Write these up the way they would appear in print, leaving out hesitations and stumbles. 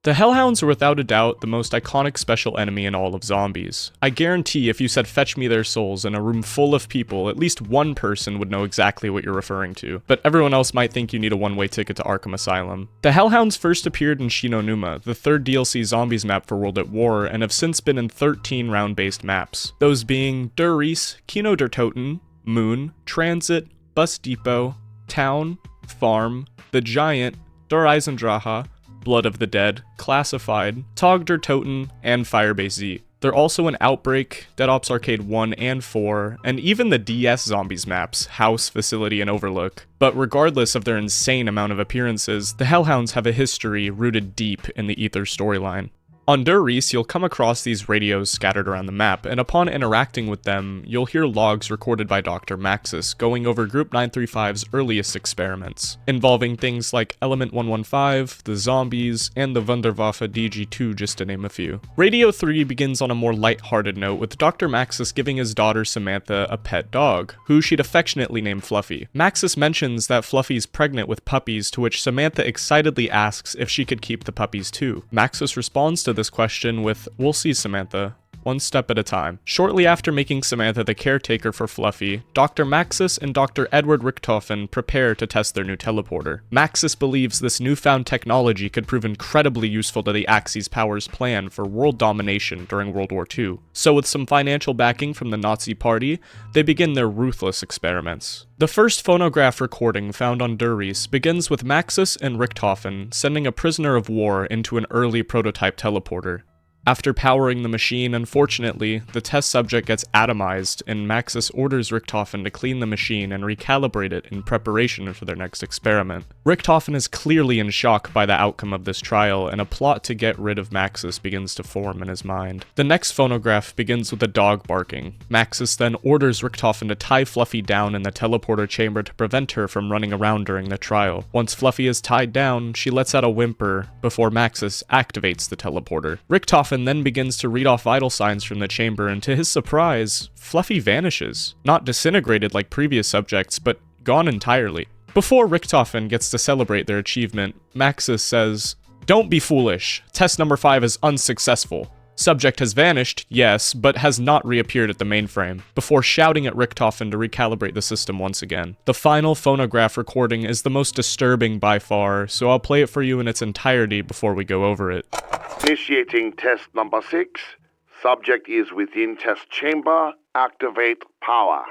The Hellhounds are without a doubt the most iconic special enemy in all of zombies. I guarantee if you said fetch me their souls in a room full of people, at least one person would know exactly what you're referring to, but everyone else might think you need a one-way ticket to Arkham Asylum. The Hellhounds first appeared in Shinonuma, the third DLC zombies map for World at War, and have since been in 13 round-based maps. Those being Der Riese, Kino der Toten, Moon, Transit, Bus Depot, Town, Farm, The Giant, Der Eisendrache, Blood of the Dead, Classified, Tag der Toten, and Firebase Z. They're also in Outbreak, Dead Ops Arcade 1 and 4, and even the DS Zombies maps, House, Facility, and Overlook. But regardless of their insane amount of appearances, the Hellhounds have a history rooted deep in the Ether storyline. On Der Riese, you'll come across these radios scattered around the map, and upon interacting with them, you'll hear logs recorded by Dr. Maxis going over Group 935's earliest experiments, involving things like Element 115, the zombies, and the Wunderwaffe DG2, just to name a few. Radio 3 begins on a more light-hearted note, with Dr. Maxis giving his daughter Samantha a pet dog, who she'd affectionately named Fluffy. Maxis mentions that Fluffy's pregnant with puppies, to which Samantha excitedly asks if she could keep the puppies too. Maxis responds to this question with, "We'll see, Samantha. One step at a time." Shortly after making Samantha the caretaker for Fluffy, Dr. Maxis and Dr. Edward Richthofen prepare to test their new teleporter. Maxis believes this newfound technology could prove incredibly useful to the Axis powers' plan for world domination during World War II. So with some financial backing from the Nazi Party, they begin their ruthless experiments. The first phonograph recording found on Der Riese begins with Maxis and Richthofen sending a prisoner of war into an early prototype teleporter. After powering the machine, unfortunately, the test subject gets atomized, and Maxis orders Richthofen to clean the machine and recalibrate it in preparation for their next experiment. Richthofen is clearly in shock by the outcome of this trial, and a plot to get rid of Maxis begins to form in his mind. The next phonograph begins with a dog barking. Maxis then orders Richthofen to tie Fluffy down in the teleporter chamber to prevent her from running around during the trial. Once Fluffy is tied down, she lets out a whimper before Maxis activates the teleporter. Richthofen then begins to read off vital signs from the chamber, and to his surprise, Fluffy vanishes. Not disintegrated like previous subjects, but gone entirely. Before Richthofen gets to celebrate their achievement, Maxis says, "Don't be foolish. Test number 5 is unsuccessful. Subject has vanished, yes, but has not reappeared at the mainframe," before shouting at Richthofen to recalibrate the system once again. The final phonograph recording is the most disturbing by far, so I'll play it for you in its entirety before we go over it. Initiating test number 6. Subject is within test chamber. Activate power.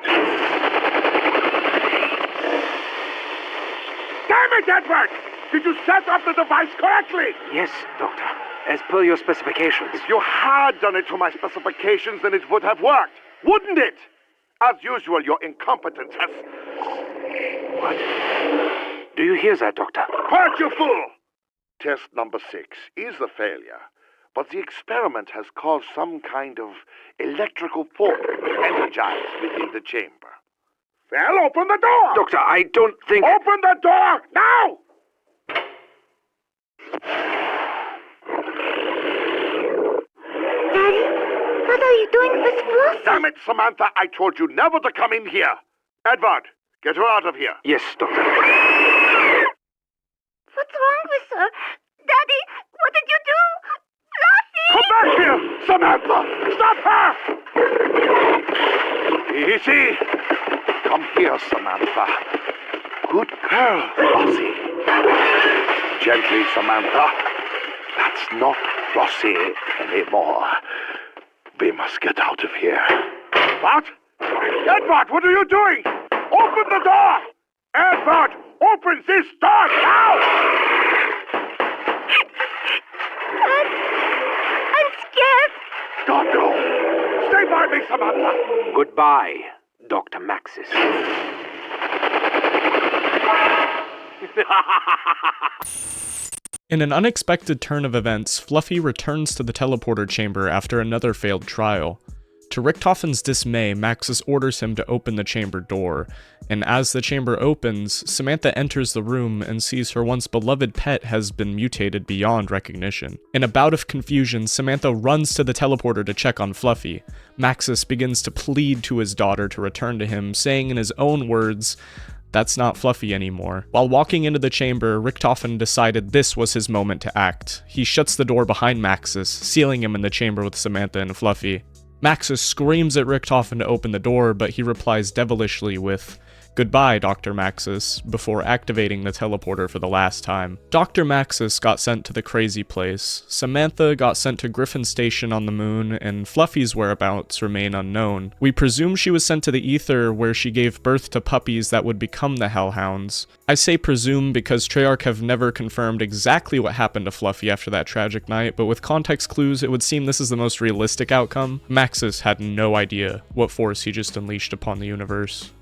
Damn it, Edward! Did you set up the device correctly? Yes, Doctor. As per your specifications. If you had done it to my specifications, then it would have worked, wouldn't it? As usual, your incompetence has... What? Do you hear that, Doctor? Quiet, you fool! Test number 6 is a failure, but the experiment has caused some kind of electrical force energized within the chamber. Well, open the door! Doctor, I don't think... Open the door, now! Daddy, what are you doing with Fluffy? Damn it, Samantha, I told you never to come in here. Edward, get her out of here. Yes, Doctor. What's wrong with her? Daddy, what did you do? Fluffy! Come back here, Samantha! Stop her! Easy. Come here, Samantha. Good girl, Flossie. Gently, Samantha. That's not Flossie anymore. We must get out of here. What? Edward, what are you doing? Open the door! Edward, open this door now! I'm scared. Don't go! Stay by me, Samantha! Goodbye, Dr. Maxis. In an unexpected turn of events, Fluffy returns to the teleporter chamber after another failed trial. To Richthofen's dismay, Maxis orders him to open the chamber door, and as the chamber opens, Samantha enters the room and sees her once beloved pet has been mutated beyond recognition. In a bout of confusion, Samantha runs to the teleporter to check on Fluffy. Maxis begins to plead to his daughter to return to him, saying in his own words, That's not Fluffy anymore. While walking into the chamber, Richtofen decided this was his moment to act. He shuts the door behind Maxis, sealing him in the chamber with Samantha and Fluffy. Maxis screams at Richtofen to open the door, but he replies devilishly with, "Goodbye, Dr. Maxis," before activating the teleporter for the last time. Dr. Maxis got sent to the crazy place, Samantha got sent to Griffin Station on the moon, and Fluffy's whereabouts remain unknown. We presume she was sent to the ether, where she gave birth to puppies that would become the Hellhounds. I say presume because Treyarch have never confirmed exactly what happened to Fluffy after that tragic night, but with context clues, it would seem this is the most realistic outcome. Maxis had no idea what force he just unleashed upon the universe.